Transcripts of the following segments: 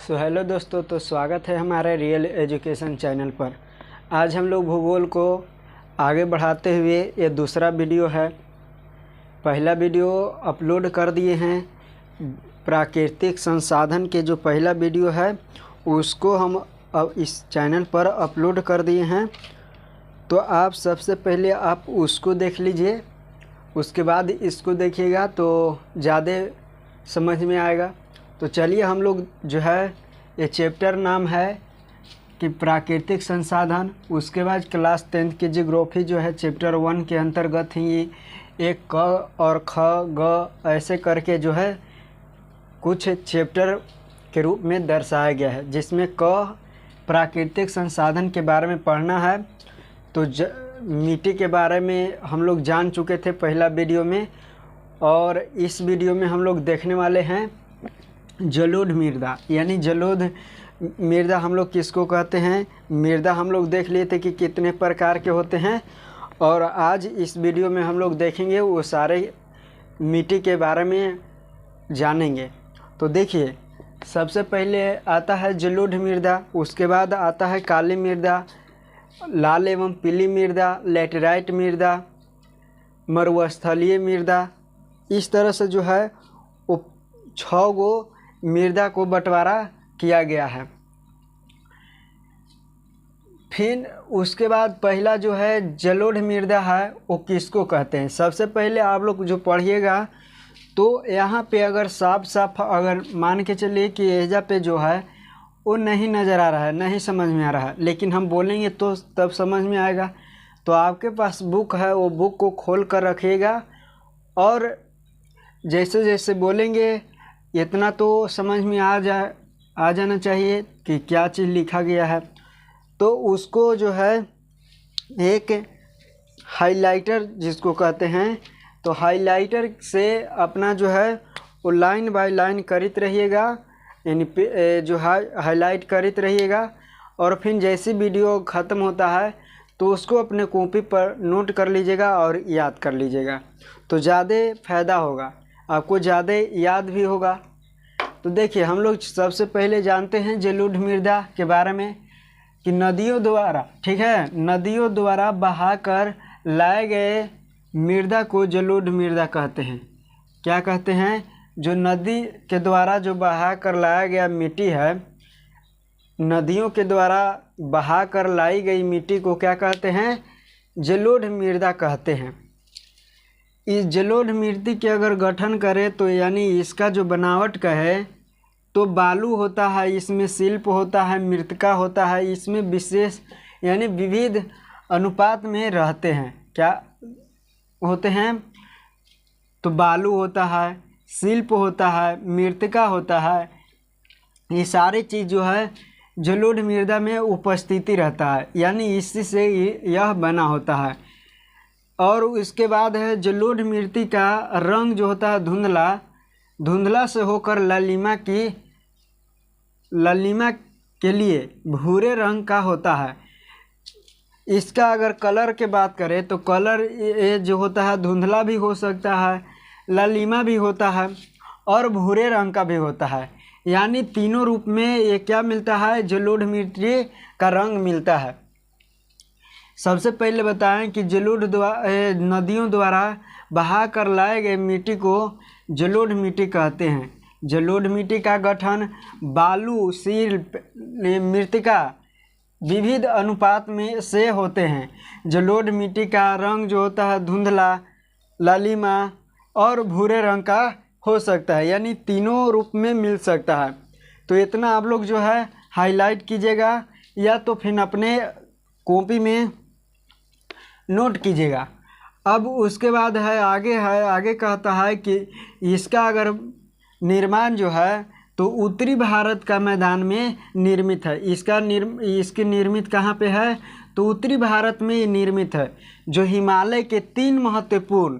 Hello दोस्तों, तो स्वागत है हमारे रियल एजुकेशन चैनल पर। आज हम लोग भूगोल को आगे बढ़ाते हुए ये दूसरा वीडियो है। पहला वीडियो अपलोड कर दिए हैं, प्राकृतिक संसाधन के जो पहला वीडियो है उसको हम अब इस चैनल पर अपलोड कर दिए हैं। तो आप सबसे पहले आप उसको देख लीजिए, उसके बाद इसको देखिएगा तो ज़्यादा समझ में आएगा। तो चलिए हम लोग जो है, ये चैप्टर नाम है कि प्राकृतिक संसाधन। उसके बाद क्लास 10th की जियोग्राफी जो है चैप्टर 1 के अंतर्गत ही एक क और ख ग ऐसे करके जो है कुछ चैप्टर के रूप में दर्शाया गया है, जिसमें क प्राकृतिक संसाधन के बारे में पढ़ना है। तो मिट्टी के बारे में हम लोग जान चुके थे पहला वीडियो में, और इस वीडियो में हम लोग देखने वाले हैं जलोढ़ मृदा। यानी जलोढ़ मृदा हम लोग किसको कहते हैं, मृदा हम लोग देख लिए थे कि कितने प्रकार के होते हैं, और आज इस वीडियो में हम लोग देखेंगे वो सारे मिट्टी के बारे में जानेंगे। तो देखिए, सबसे पहले आता है जलोढ़ मृदा, उसके बाद आता है काली मृदा, लाल एवं पीली मृदा, लैटेराइट मृदा, मरुस्थलीय मृदा। इस तरह से जो है वो 6 गो मृदा को बंटवारा किया गया है। फिर उसके बाद पहला जो है जलोढ़ मृदा है वो किसको कहते हैं। सबसे पहले आप लोग जो पढ़िएगा तो यहाँ पे अगर साफ साफ अगर मान के चलिए कि एजा पे जो है वो नहीं नज़र आ रहा है, नहीं समझ में आ रहा है, लेकिन हम बोलेंगे तो तब समझ में आएगा। तो आपके पास बुक है, वो बुक को खोल कर रखिएगा और जैसे जैसे बोलेंगे इतना तो समझ में आ जाना चाहिए कि क्या चीज़ लिखा गया है। तो उसको जो है एक हाइलाइटर जिसको कहते हैं, तो हाइलाइटर से अपना जो है वो लाइन बाय लाइन करते रहिएगा, यानी जो हाईलाइट करते रहिएगा। और फिर जैसे वीडियो ख़त्म होता है तो उसको अपने कॉपी पर नोट कर लीजिएगा और याद कर लीजिएगा, तो ज़्यादा फ़ायदा होगा, आपको ज़्यादा याद भी होगा। तो देखिए, हम लोग सबसे पहले जानते हैं जलोढ़ मृदा के बारे में कि नदियों द्वारा, ठीक है, नदियों द्वारा बहाकर लाए गए मृदा को जलोढ़ मृदा कहते हैं। क्या कहते हैं? जो नदी के द्वारा जो बहा कर लाया गया मिट्टी है, नदियों के द्वारा बहा कर लाई गई मिट्टी को क्या कहते हैं? जलोढ़ मृदा कहते हैं। इस जलोढ़ मिट्टी के अगर गठन करें तो यानी इसका जो बनावट का है तो बालू होता है, इसमें शिल्प होता है, मृत्तिका होता है, इसमें विशेष यानी विविध अनुपात में रहते हैं। क्या होते हैं? तो बालू होता है, शिल्प होता है, मृत्तिका होता है, ये सारी चीज़ जो है जलोढ़ मृदा में उपस्थिति रहता है, यानी इसी से यह बना होता है। और इसके बाद है जलोढ़ मिट्टी का रंग जो होता है धुंधला, धुंधला से होकर लालिमा के लिए भूरे रंग का होता है। इसका अगर कलर के बात करें तो कलर ये जो होता है धुंधला भी हो सकता है, लालिमा भी होता है और भूरे रंग का भी होता है। यानी तीनों रूप में ये क्या मिलता है? जलोढ़ मिट्टी का रंग मिलता है। सबसे पहले बताएं कि जलोढ़ नदियों द्वारा बहा कर लाए गए मिट्टी को जलोढ़ मिट्टी कहते हैं। जलोढ़ मिट्टी का गठन बालू, शिल्प, मृत्तिका विविध अनुपात में से होते हैं। जलोढ़ मिट्टी का रंग जो होता है धुंधला, लालिमा और भूरे रंग का हो सकता है, यानी तीनों रूप में मिल सकता है। तो इतना आप लोग जो है हाईलाइट कीजिएगा या तो फिर अपने कॉपी में नोट कीजिएगा। अब उसके बाद है आगे कहता है कि इसका अगर निर्माण जो है तो उत्तरी भारत का मैदान में निर्मित है। इसकी निर्मित कहाँ पे है? तो उत्तरी भारत में ये निर्मित है। जो हिमालय के 3 महत्वपूर्ण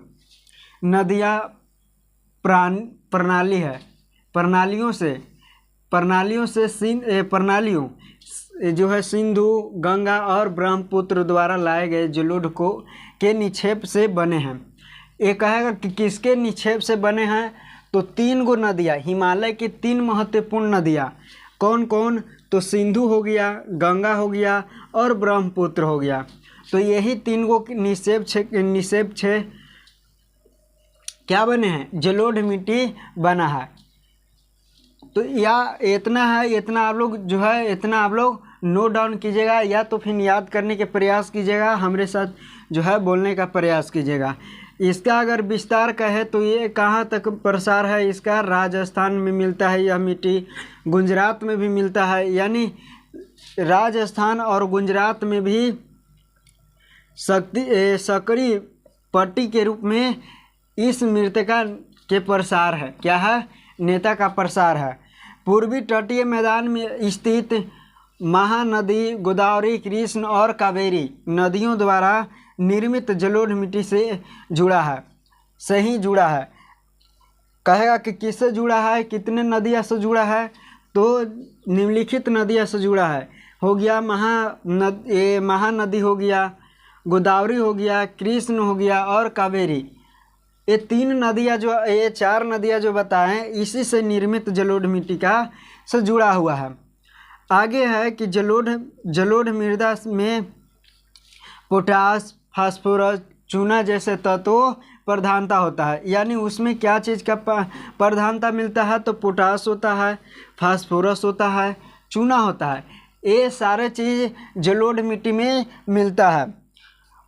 नदियाँ प्रणाली है, प्रणालियों जो है सिंधु, गंगा और ब्रह्मपुत्र द्वारा लाए गए जलोढ़ को के निक्षेप से बने हैं। ये कहेगा कि किसके निक्षेप से बने हैं? तो 3 गो नदियाँ, हिमालय की 3 महत्वपूर्ण नदियाँ कौन कौन, तो सिंधु हो गया, गंगा हो गया और ब्रह्मपुत्र हो गया। तो यही तीन को निक्षेप छः क्या बने हैं, जलोढ़ मिट्टी बना है। तो या इतना है, इतना आप लोग जो है इतना आप लोग नोट डाउन कीजिएगा, या तो फिर याद करने के प्रयास कीजिएगा, हमारे साथ जो है बोलने का प्रयास कीजिएगा। इसका अगर विस्तार कहे तो ये कहाँ तक प्रसार है इसका, राजस्थान में मिलता है यह मिट्टी, गुजरात में भी मिलता है, यानी राजस्थान और गुजरात में भी सकरी पट्टी के रूप में इस मृतिका के प्रसार है। क्या है, नेता का प्रसार है। पूर्वी तटीय मैदान में स्थित महानदी गोदावरी, कृष्ण और कावेरी नदियों द्वारा निर्मित जलोढ़ मिट्टी से जुड़ा है। सही जुड़ा है, कहेगा कि किससे जुड़ा है, कितने नदियाँ से जुड़ा है, तो निम्नलिखित नदियाँ से जुड़ा है। हो गया महानदी हो गया, गोदावरी हो गया, कृष्ण हो गया और कावेरी। ये तीन नदियाँ जो, ये चार नदियाँ जो बताएं, इसी से निर्मित जलोढ़ मिट्टी का से जुड़ा हुआ है। आगे है कि जलोढ़ मृदा में पोटास, फास्फोरस, चूना जैसे तत्वों प्रधानता होता है। यानी उसमें क्या चीज़ का प्रधानता मिलता है, तो पोटास होता है, फास्फोरस होता है, चूना होता है। ये सारे चीज़ जलोढ़ मिट्टी में मिलता है।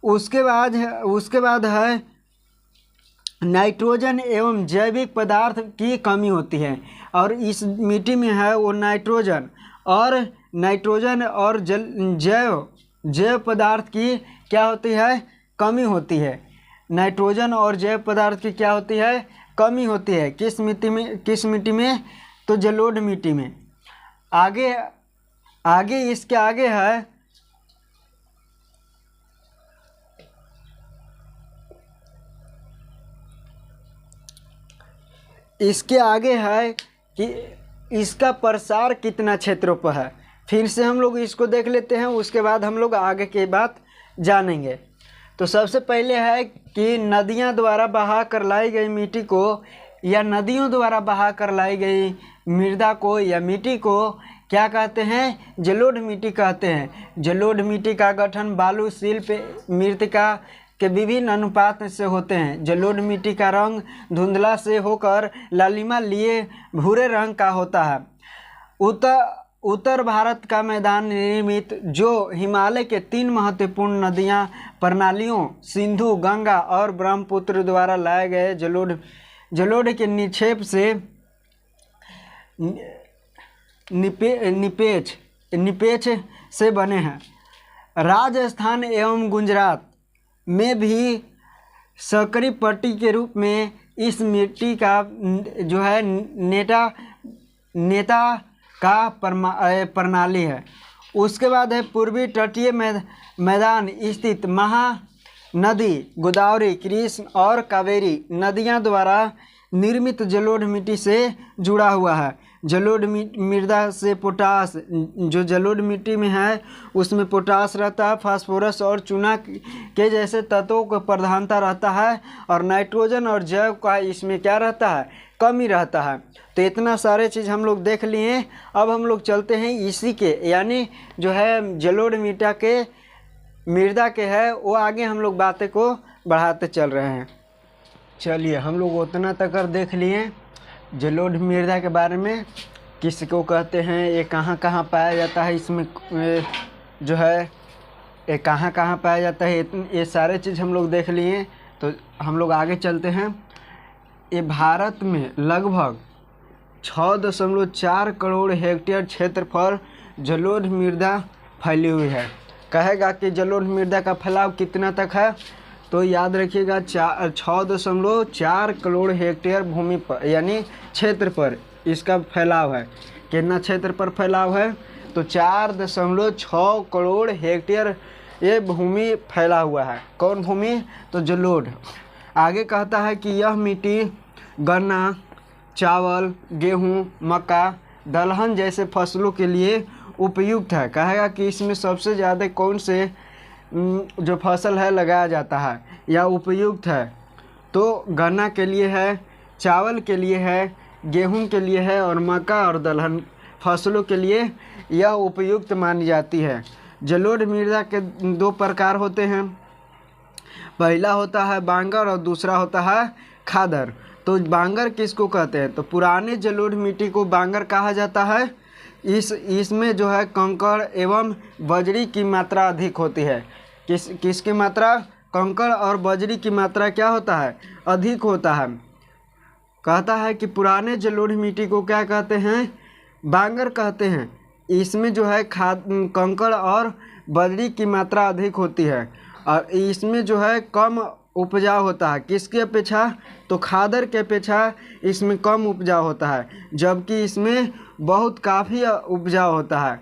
उसके बाद है नाइट्रोजन एवं जैविक पदार्थ की कमी होती है, और इस मिट्टी में है वो नाइट्रोजन और जैव पदार्थ की क्या होती है, कमी होती है। नाइट्रोजन और जैव पदार्थ की क्या होती है, कमी होती है। किस मिट्टी में, तो जलोढ़ मिट्टी में। आगे इसके आगे है कि इसका प्रसार कितना क्षेत्रों पर है। फिर से हम लोग इसको देख लेते हैं, उसके बाद हम लोग आगे की बात जानेंगे। तो सबसे पहले है कि नदियां द्वारा बहा कर लाई गई मिट्टी को, या नदियों द्वारा बहा कर लाई गई मृदा को या मिट्टी को क्या कहते हैं, जलोढ़ मिट्टी कहते हैं। जलोढ़ मिट्टी का गठन बालू, शिल्प, मृतिका के विभिन्न अनुपात से होते हैं। जलोढ़ मिट्टी का रंग धुंधला से होकर लालिमा लिए भूरे रंग का होता है। उत्तर भारत का मैदान निर्मित जो हिमालय के तीन महत्वपूर्ण नदियां प्रणालियों सिंधु, गंगा और ब्रह्मपुत्र द्वारा लाए गए जलोढ़ के निक्षेप से निपेच से बने हैं। राजस्थान एवं गुजरात में भी सकरी पट्टी के रूप में इस मिट्टी का जो है नेता का प्रणाली है। उसके बाद है पूर्वी तटीय मैदान स्थित महानदी गोदावरी, कृष्ण और कावेरी नदियां द्वारा निर्मित जलोढ़ मिट्टी से जुड़ा हुआ है। जलोढ़ मृदा से पोटास, जो जलोढ़ मिट्टी में है उसमें पोटास रहता है, फास्फोरस और चूना के जैसे तत्वों को प्रधानता रहता है, और नाइट्रोजन और जैव का इसमें क्या रहता है, कमी रहता है। तो इतना सारे चीज़ हम लोग देख लिए। अब हम लोग चलते हैं इसी के, यानी जो है जलोढ़ मृदा के है वो आगे हम लोग बातें को बढ़ाते चल रहे हैं। चलिए हम लोग उतना तक देख लिए जलोढ़ मृदा के बारे में, किसको कहते हैं, ये कहाँ कहाँ पाया जाता है, इसमें जो है ये कहाँ कहाँ पाया जाता है, ये सारे चीज़ हम लोग देख लिए। तो हम लोग आगे चलते हैं। ये भारत में लगभग 6.4 करोड़ हेक्टेयर क्षेत्र पर जलोढ़ मृदा फैली हुई है। कहेगा कि जलोढ़ मृदा का फैलाव कितना तक है, तो याद रखिएगा 6.4 करोड़ हेक्टेयर भूमि पर यानी क्षेत्र पर इसका फैलाव है। कितना क्षेत्र पर फैलाव है, तो 4.6 करोड़ हेक्टेयर ये भूमि फैला हुआ है। कौन भूमि, तो जलोढ़। आगे कहता है कि यह मिट्टी गन्ना, चावल, गेहूं, मक्का, दलहन जैसे फसलों के लिए उपयुक्त है। कहेगा कि इसमें सबसे ज़्यादा कौन से जो फसल है लगाया जाता है या उपयुक्त है, तो गन्ना के लिए है, चावल के लिए है, गेहूं के लिए है और मक्का और दलहन फसलों के लिए यह उपयुक्त मानी जाती है। जलोढ़ मृदा के दो प्रकार होते हैं, पहला होता है बांगर और दूसरा होता है खादर। तो बांगर किसको कहते हैं? तो पुराने जलोढ़ मिट्टी को बांगर कहा जाता है। इसमें जो है कंकड़ एवं बजरी की मात्रा अधिक होती है। किसकी मात्रा? कंकड़ और बजरी की मात्रा क्या होता है? अधिक होता है। कहता है कि पुराने जलोढ़ मिट्टी को क्या कहते हैं? बांगर कहते हैं। इसमें जो है कंकड़ और बजरी की मात्रा अधिक होती है और इसमें जो है कम उपजाऊ होता है। किसके अपेक्षा? तो खादर के अपेक्षा इसमें कम उपजाऊ होता है, जबकि इसमें बहुत काफ़ी उपजाऊ होता है।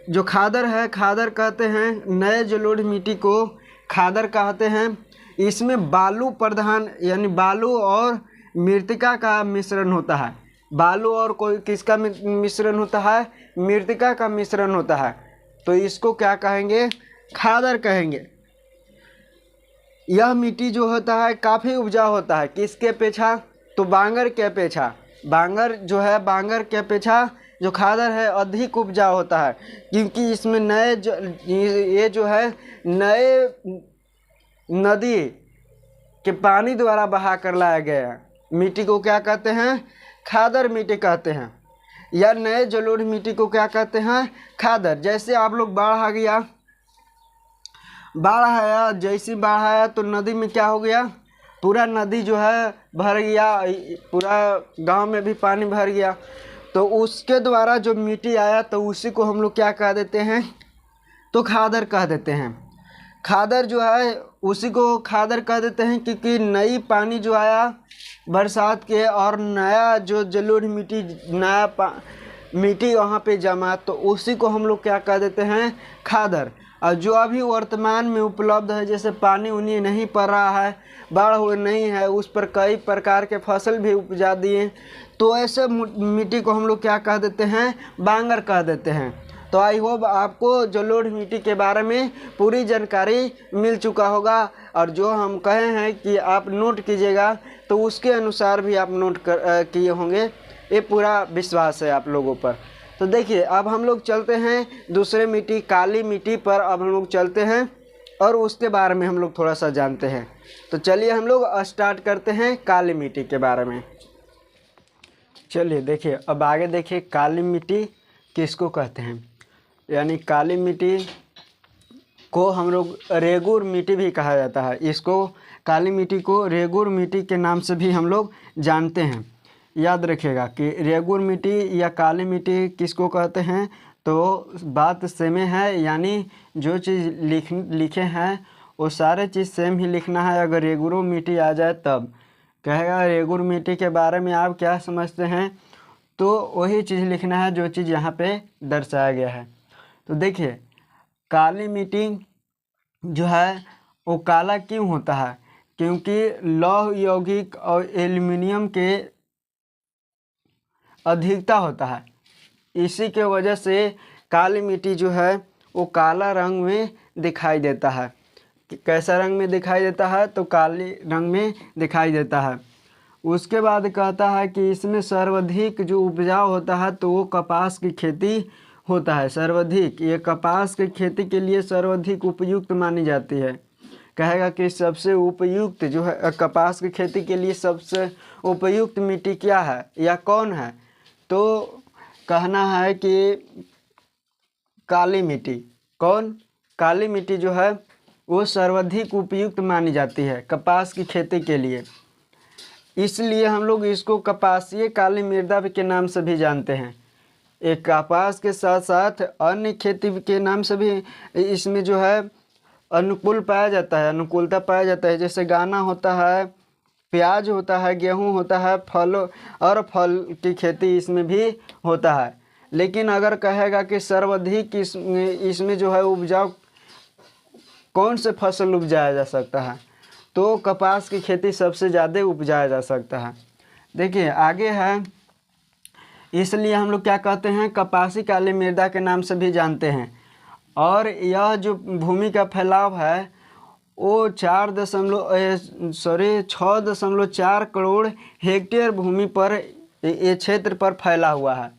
जो खादर है, खादर कहते हैं नए जलोढ़ मिट्टी को खादर कहते हैं। इसमें बालू प्रधान यानी बालू और मृतिका का मिश्रण होता है। बालू और कोई किसका मिश्रण होता है? मृतिका का मिश्रण होता है। तो इसको क्या कहेंगे? खादर कहेंगे। यह मिट्टी जो होता है काफ़ी उपजाऊ होता है। किसके अपेक्षा? तो बांगर के अपेक्षा। बांगर जो है, बांगर के अपेक्षा जो खादर है अधिक उपजाऊ होता है, क्योंकि इसमें ये जो है नए नदी के पानी द्वारा बहा कर लाया गया है। मिट्टी को क्या कहते हैं? खादर मिट्टी कहते हैं। या नए जलोढ़ मिट्टी को क्या कहते हैं? खादर। जैसे आप लोग बाढ़ आ गया, बाढ़ आया, जैसी बाढ़ आया तो नदी में क्या हो गया? पूरा नदी जो है भर गया, पूरा गांव में भी पानी भर गया। तो उसके द्वारा जो मिट्टी आया तो उसी को हम लोग क्या कह देते हैं? तो खादर कह देते हैं। खादर जो है उसी को खादर कह देते हैं, क्योंकि नई पानी जो आया बरसात के और नया जो जलोढ़ मिट्टी मिट्टी वहाँ पे जमा, तो उसी को हम लोग क्या कह देते हैं? खादर। और जो अभी वर्तमान में उपलब्ध है, जैसे पानी उनी नहीं पड़ रहा है, बाढ़ हो नहीं है, उस पर कई प्रकार के फसल भी उपजा दिए, तो ऐसे मिट्टी को हम लोग क्या कह देते हैं? बांगर कह देते हैं। तो आई होप आपको जलोढ़ मिट्टी के बारे में पूरी जानकारी मिल चुका होगा, और जो हम कहे हैं कि आप नोट कीजिएगा तो उसके अनुसार भी आप नोट किए होंगे, ये पूरा विश्वास है आप लोगों पर। तो देखिए, अब हम लोग चलते हैं दूसरे मिट्टी काली मिट्टी पर। अब हम लोग चलते हैं और उसके बारे में हम लोग थोड़ा सा जानते हैं। तो चलिए हम लोग स्टार्ट करते हैं काली मिट्टी के बारे में। चलिए देखिए, अब आगे देखिए काली मिट्टी किसको कहते हैं। यानी काली मिट्टी को हम लोग रेगुर मिट्टी भी कहा जाता है। इसको काली मिट्टी को रेगुर मिट्टी के नाम से भी हम लोग जानते हैं। याद रखिएगा कि रेगुर मिट्टी या काली मिट्टी किसको कहते हैं, तो बात सेम है। यानी जो चीज़ लिखे हैं वो सारे चीज़ सेम ही लिखना है। अगर रेगुर मिट्टी आ जाए तब कहेगा रेगुर मिट्टी के बारे में आप क्या समझते हैं, तो वही चीज़ लिखना है जो चीज़ यहाँ पे दर्शाया गया है। तो देखिए, काली मिट्टी जो है वो काला क्यों होता है? क्योंकि लौह यौगिक और एल्युमिनियम के अधिकता होता है। इसी के वजह से काली मिट्टी जो है वो काला रंग में दिखाई देता है। कैसा रंग में दिखाई देता है? तो काले रंग में दिखाई देता है। उसके बाद कहता है कि इसमें सर्वाधिक जो उपजाऊ होता है तो वो कपास की खेती होता है। सर्वाधिक, ये कपास की खेती के लिए सर्वाधिक उपयुक्त मानी जाती है। कहेगा कि सबसे उपयुक्त जो है कपास की खेती के लिए सबसे उपयुक्त मिट्टी क्या है या कौन है, तो कहना है कि काली मिट्टी। कौन? काली मिट्टी जो है वो सर्वाधिक उपयुक्त मानी जाती है कपास की खेती के लिए। इसलिए हम लोग इसको कपासीय काली मृदा के नाम से भी जानते हैं। एक कपास के साथ साथ अन्य खेती के नाम से भी इसमें जो है अनुकूल पाया जाता है, अनुकूलता पाया जाता है। जैसे गाना होता है, प्याज होता है, गेहूं होता है, फल की खेती इसमें भी होता है। लेकिन अगर कहेगा कि सर्वाधिक इसमें जो है उपजाऊ कौन से फसल उपजाया जा सकता है, तो कपास की खेती सबसे ज़्यादा उपजाया जा सकता है। देखिए आगे है, इसलिए हम लोग क्या कहते हैं? कपासी काली मृदा के नाम से भी जानते हैं। और यह जो भूमि का फैलाव है वो 6.4 करोड़ हेक्टेयर भूमि पर ये क्षेत्र पर फैला हुआ है।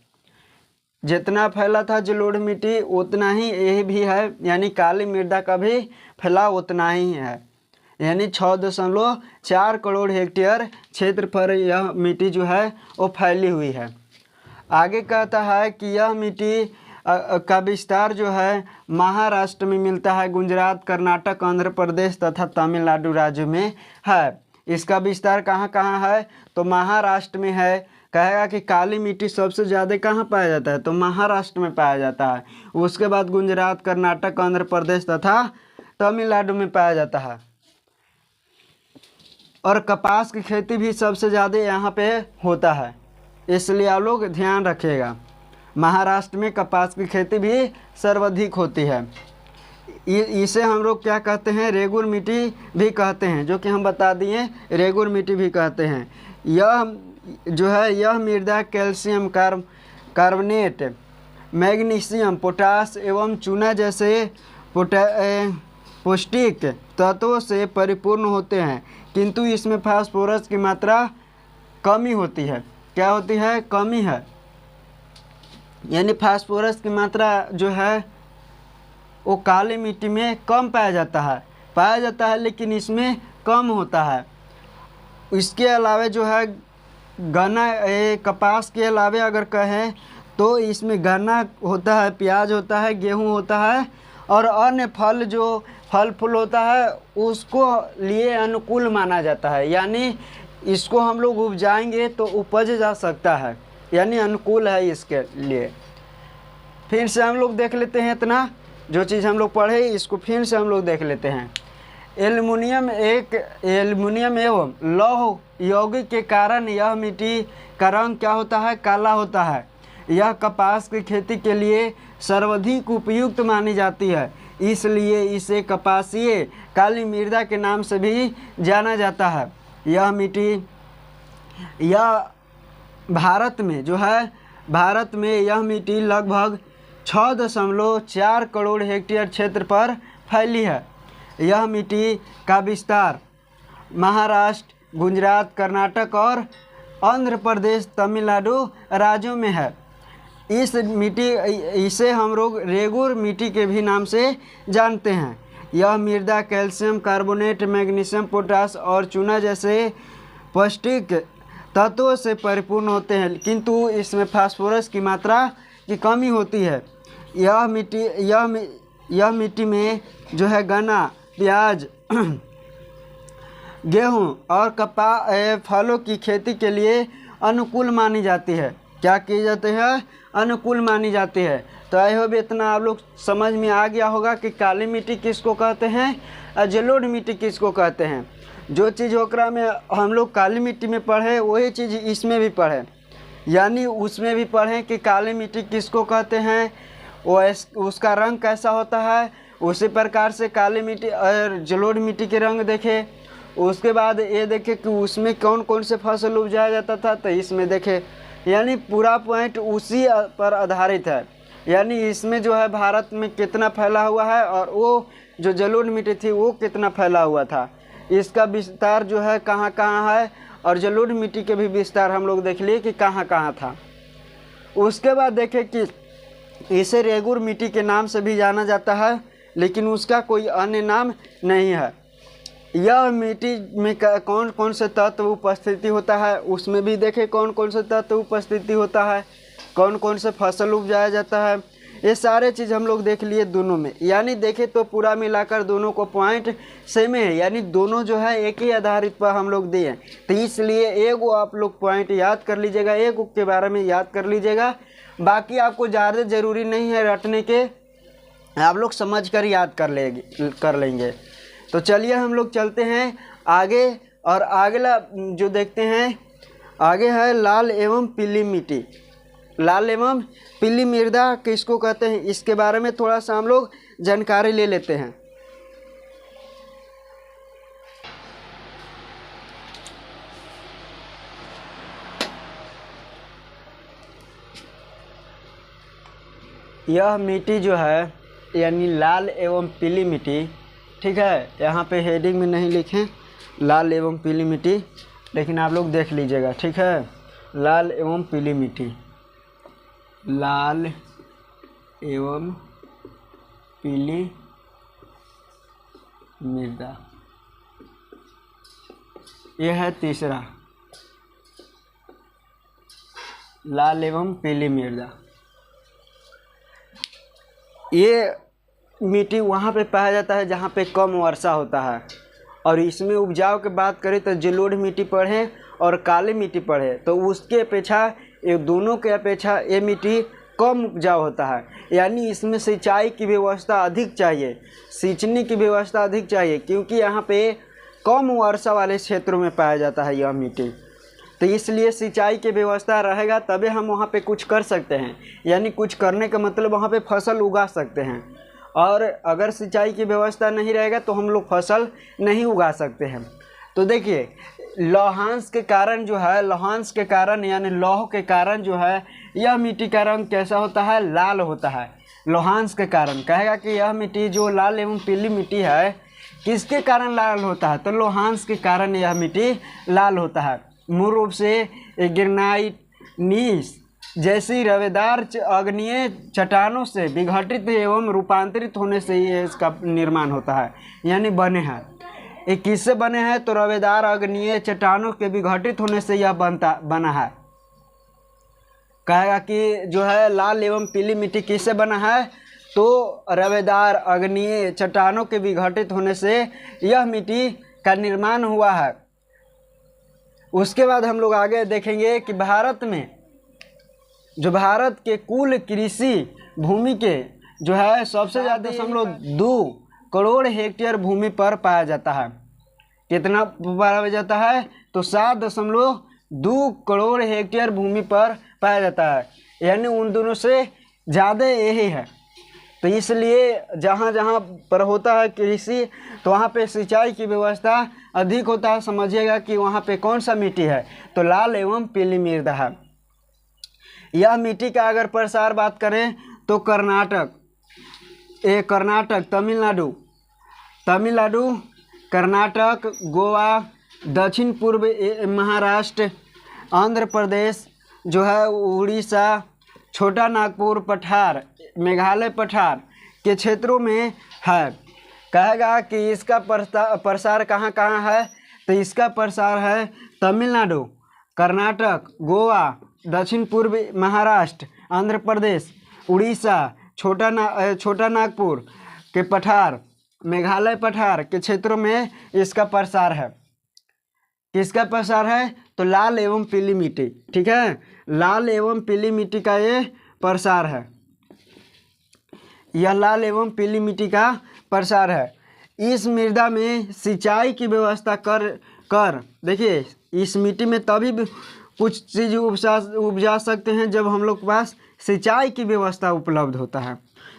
जितना फैला था जलोढ़ मिट्टी उतना ही ये भी है, यानी काली मृदा का भी फैलाव उतना ही है, यानी 6.4 करोड़ हेक्टेयर क्षेत्र पर यह मिट्टी जो है वो फैली हुई है। आगे कहता है कि यह मिट्टी का विस्तार जो है महाराष्ट्र में मिलता है, गुजरात, कर्नाटक, आंध्र प्रदेश तथा तमिलनाडु राज्य में है। इसका विस्तार कहाँ कहाँ है, तो महाराष्ट्र में है। कहेगा कि काली मिट्टी सबसे ज़्यादा कहाँ पाया जाता है, तो महाराष्ट्र में पाया जाता है। उसके बाद गुजरात, कर्नाटक, आंध्र प्रदेश तथा तमिलनाडु में पाया जाता है। और कपास की खेती भी सबसे ज़्यादा यहाँ पे होता है, इसलिए आप लोग ध्यान रखिएगा। महाराष्ट्र में कपास की खेती भी सर्वाधिक होती है। इसे हम लोग क्या कहते हैं, रेगुर मिट्टी भी कहते हैं, जो कि हम बता दिए रेगुर मिट्टी भी कहते हैं। यह जो है यह मृदा कैल्शियम कार्बोनेट, मैग्नीशियम, पोटास एवं चूना जैसे पौष्टिक तत्वों से परिपूर्ण होते हैं, किंतु इसमें फास्फोरस की मात्रा कमी होती है। क्या होती है, कमी है, यानी फास्फोरस की मात्रा जो है वो काली मिट्टी में कम पाया जाता है, लेकिन इसमें कम होता है। इसके अलावा जो है गन्ना, कपास के अलावा अगर कहें तो इसमें गन्ना होता है, प्याज होता है, गेहूं होता है और अन्य फल जो फल फूल होता है उसको लिए अनुकूल माना जाता है, यानी इसको हम लोग उपजाएंगे तो उपज जा सकता है, यानी अनुकूल है इसके लिए। फिर से हम लोग देख लेते हैं, इतना जो चीज़ हम लोग पढ़े इसको फिर से हम लोग देख लेते हैं। एल्युमिनियम एवं लौह यौगिक के कारण यह मिट्टी का रंग क्या होता है, काला होता है। यह कपास की खेती के लिए सर्वाधिक उपयुक्त मानी जाती है, इसलिए इसे कपासीय काली मृदा के नाम से भी जाना जाता है। यह मिट्टी भारत में यह मिट्टी लगभग 6.4 करोड़ हेक्टेयर क्षेत्र पर फैली है। यह मिट्टी का विस्तार महाराष्ट्र, गुजरात, कर्नाटक और आंध्र प्रदेश, तमिलनाडु राज्यों में है। इसे हम लोग रेगुर मिट्टी के भी नाम से जानते हैं। यह मृदा कैल्शियम कार्बोनेट, मैग्नीशियम, पोटास और चूना जैसे पौष्टिक तत्वों से परिपूर्ण होते हैं, किंतु इसमें फास्फोरस की मात्रा की कमी होती है। यह मिट्टी में जो है गन्ना, प्याज, गेहूं और कपास फलों की खेती के लिए अनुकूल मानी जाती है। क्या की जाती है, अनुकूल मानी जाती है। तो आई होप इतना आप लोग समझ में आ गया होगा कि काली मिट्टी किसको कहते हैं और जलोढ़ मिट्टी किसको कहते हैं। जो चीज़ ओकरा में हम लोग काली मिट्टी में पढ़े वही चीज़ इसमें भी पढ़े, यानी उसमें भी पढ़ें कि काली मिट्टी किसको कहते हैं, वो उसका रंग कैसा होता है। उसी प्रकार से काली मिट्टी और जलोढ़ मिट्टी के रंग देखे। उसके बाद ये देखे कि उसमें कौन कौन से फसल उपजाया जाता था, तो इसमें देखे, यानी पूरा पॉइंट उसी पर आधारित है। यानी इसमें जो है भारत में कितना फैला हुआ है और वो जो जलोढ़ मिट्टी थी वो कितना फैला हुआ था, इसका विस्तार जो है कहाँ कहाँ है, और जलोढ़ मिट्टी के भी विस्तार हम लोग देख लिए कि कहाँ कहाँ था। उसके बाद देखें कि इसे रेगुर मिट्टी के नाम से भी जाना जाता है, लेकिन उसका कोई अन्य नाम नहीं है। यह मिट्टी में कौन कौन से तत्व उपस्थिति होता है, उसमें भी देखें कौन कौन से तत्व उपस्थिति होता है, कौन कौन से फसल उपजाया जाता है। ये सारे चीज़ हम लोग देख लिए दोनों में, यानी देखें तो पूरा मिलाकर दोनों को पॉइंट सेम है, यानी दोनों जो है एक ही आधारित पर हम लोग दिए। तो इसलिए एगो आप लोग पॉइंट याद कर लीजिएगा, एक के बारे में याद कर लीजिएगा, बाकी आपको ज़्यादा ज़रूरी नहीं है रटने के, आप लोग समझ कर याद कर लेंगे। तो चलिए हम लोग चलते हैं आगे, और अगला जो देखते हैं आगे है लाल एवं पीली मिट्टी। लाल एवं पीली मृदा किसको कहते हैं, इसके बारे में थोड़ा सा हम लोग जानकारी ले लेते हैं। यह मिट्टी जो है यानी लाल एवं पीली मिट्टी, ठीक है, यहाँ पे हेडिंग में नहीं लिखें लाल एवं पीली मिट्टी, लेकिन आप लोग देख लीजिएगा, ठीक है। लाल एवं पीली मिट्टी, लाल एवं पीली मृदा, यह है तीसरा, लाल एवं पीली मृदा। ये मिट्टी वहाँ पे पाया जाता है जहाँ पे कम वर्षा होता है। और इसमें उपजाऊ की बात करें तो जलोढ़ मिट्टी पढ़े और काली मिट्टी पढ़े तो उसके अपेक्षा, ये दोनों के अपेक्षा ये मिट्टी कम उपजाऊ होता है। यानी इसमें सिंचाई की व्यवस्था अधिक चाहिए, सींचने की व्यवस्था अधिक चाहिए, क्योंकि यहाँ पे कम वर्षा वाले क्षेत्रों में पाया जाता है यह मिट्टी। तो इसलिए सिंचाई की व्यवस्था रहेगा तभी हम वहाँ पे कुछ कर सकते हैं। यानी कुछ करने का मतलब वहाँ पे फसल उगा सकते हैं। और अगर सिंचाई की व्यवस्था नहीं रहेगा तो हम लोग फसल नहीं उगा सकते हैं। तो देखिए, लौहांश के कारण जो है, लौहांश के कारण यानी लौह के कारण जो है, यह मिट्टी का रंग कैसा होता है? लाल होता है। लौहांश के कारण कहेगा कि यह मिट्टी जो लाल एवं पीली मिट्टी है किसके कारण लाल होता है? तो लौहांश के कारण यह मिट्टी लाल होता है। मूल रूप से ग्रेनाइट, नीस जैसी रवेदार अग्नीय चट्टानों से विघटित एवं रूपांतरित होने से ही इसका निर्माण होता है, यानी बने हैं। ये किससे बने हैं? तो रवेदार अग्नीय चट्टानों के विघटित होने से यह बना है। कहेगा कि जो है लाल एवं पीली मिट्टी किससे बना है? तो रवेदार अग्नीय चट्टानों के विघटित होने से यह मिट्टी का निर्माण हुआ है। उसके बाद हम लोग आगे देखेंगे कि भारत में जो भारत के कुल कृषि भूमि के जो है सबसे ज़्यादा 2 करोड़ हेक्टेयर भूमि पर पाया जाता है। कितना पाया जाता है? तो 7.2 करोड़ हेक्टेयर भूमि पर पाया जाता है। यानी उन दोनों से ज़्यादा यही है। तो इसलिए जहाँ जहाँ पर होता है कृषि तो वहाँ पे सिंचाई की व्यवस्था अधिक होता है। समझिएगा कि वहाँ पे कौन सा मिट्टी है? तो लाल एवं पीली मृदा है। यह मिट्टी का अगर प्रसार बात करें तो कर्नाटक, तमिलनाडु, कर्नाटक, गोवा, दक्षिण पूर्व महाराष्ट्र, आंध्र प्रदेश जो है, उड़ीसा, छोटा नागपुर पठार, मेघालय पठार के क्षेत्रों में है। कहेगा कि इसका प्रसार कहाँ कहाँ है? तो इसका प्रसार है तमिलनाडु, कर्नाटक, गोवा, दक्षिण पूर्व महाराष्ट्र, आंध्र प्रदेश, उड़ीसा, छोटा नागपुर के पठार, मेघालय पठार के क्षेत्रों में इसका प्रसार है। किसका प्रसार है? तो लाल एवं पीली मिट्टी। ठीक है, लाल एवं पीली मिट्टी का ये प्रसार है। यह लाल एवं पीली मिट्टी का प्रसार है। इस मृदा में सिंचाई की व्यवस्था कर देखिए, इस मिट्टी में तभी कुछ चीज़ उपजा सकते हैं जब हम लोग के पास सिंचाई की व्यवस्था उपलब्ध होता है।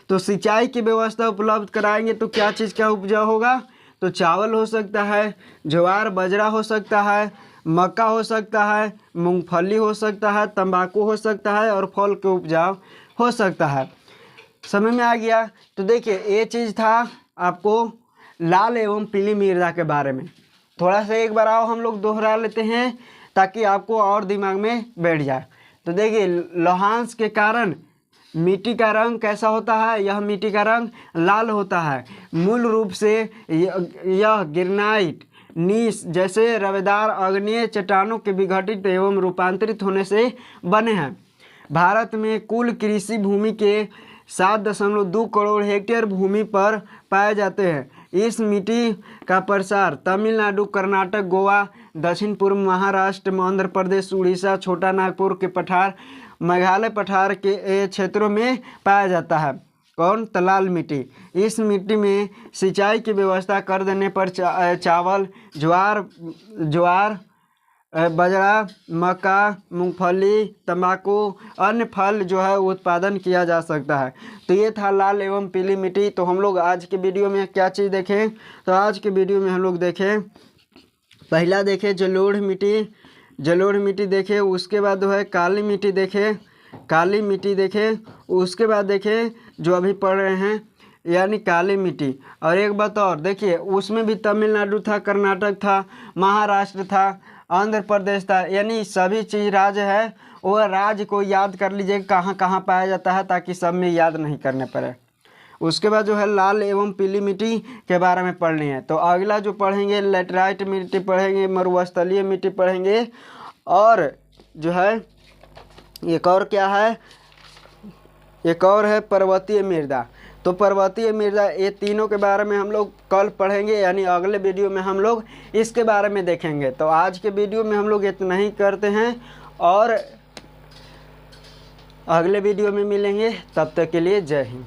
तो सिंचाई की व्यवस्था उपलब्ध कराएंगे तो क्या चीज़ का उपजा होगा? तो चावल हो सकता है, ज्वार बाजरा हो सकता है, मक्का हो सकता है, मूंगफली हो सकता है, तंबाकू हो सकता है और फल के उपजाऊ हो सकता है। समझ में आ गया? तो देखिए, ये चीज़ था आपको लाल एवं पीली मृदा के बारे में। थोड़ा सा एक बार आओ हम लोग दोहरा लेते हैं ताकि आपको और दिमाग में बैठ जाए। तो देखिए, लौहांश के कारण मिट्टी का रंग कैसा होता है? यह मिट्टी का रंग लाल होता है। मूल रूप से यह ग्रेनाइट, नीस जैसे रवेदार अग्नीय चट्टानों के विघटित एवं रूपांतरित होने से बने हैं। भारत में कुल कृषि भूमि के 7.2 करोड़ हेक्टेयर भूमि पर पाए जाते हैं। इस मिट्टी का प्रसार तमिलनाडु, कर्नाटक, गोवा, दक्षिण पूर्व महाराष्ट्र, आंध्र प्रदेश, उड़ीसा, छोटा नागपुर के पठार, मेघालय पठार के क्षेत्रों में पाया जाता है। कौन? लाल मिट्टी। इस मिट्टी में सिंचाई की व्यवस्था कर देने पर चावल, ज्वार, बाजरा, मक्का, मूंगफली, तंबाकू, अन्य फल जो है उत्पादन किया जा सकता है। तो ये था लाल एवं पीली मिट्टी। तो हम लोग आज के वीडियो में क्या चीज़ देखें? तो आज के वीडियो में हम लोग देखें, पहला देखें जलोढ़ मिट्टी देखें, उसके बाद जो है काली मिट्टी देखें, उसके बाद देखें जो अभी पढ़ रहे हैं यानी काली मिट्टी। और एक बात और देखिए, उसमें भी तमिलनाडु था, कर्नाटक था, महाराष्ट्र था, आंध्र प्रदेश था, यानी सभी चीज़ राज्य है वो राज्य को याद कर लीजिए कहाँ कहाँ पाया जाता है, ताकि सब में याद नहीं करने पड़े। उसके बाद जो है लाल एवं पीली मिट्टी के बारे में पढ़नी है। तो अगला जो पढ़ेंगे लेटराइट मिट्टी पढ़ेंगे, मरुस्थलीय मिट्टी पढ़ेंगे, और जो है एक और क्या है, एक और है पर्वतीय मृदा। तो पर्वतीय मृदा, ये तीनों के बारे में हम लोग कल पढ़ेंगे, यानी अगले वीडियो में हम लोग इसके बारे में देखेंगे। तो आज के वीडियो में हम लोग इतना ही करते हैं और अगले वीडियो में मिलेंगे। तब तक के लिए जय हिंद।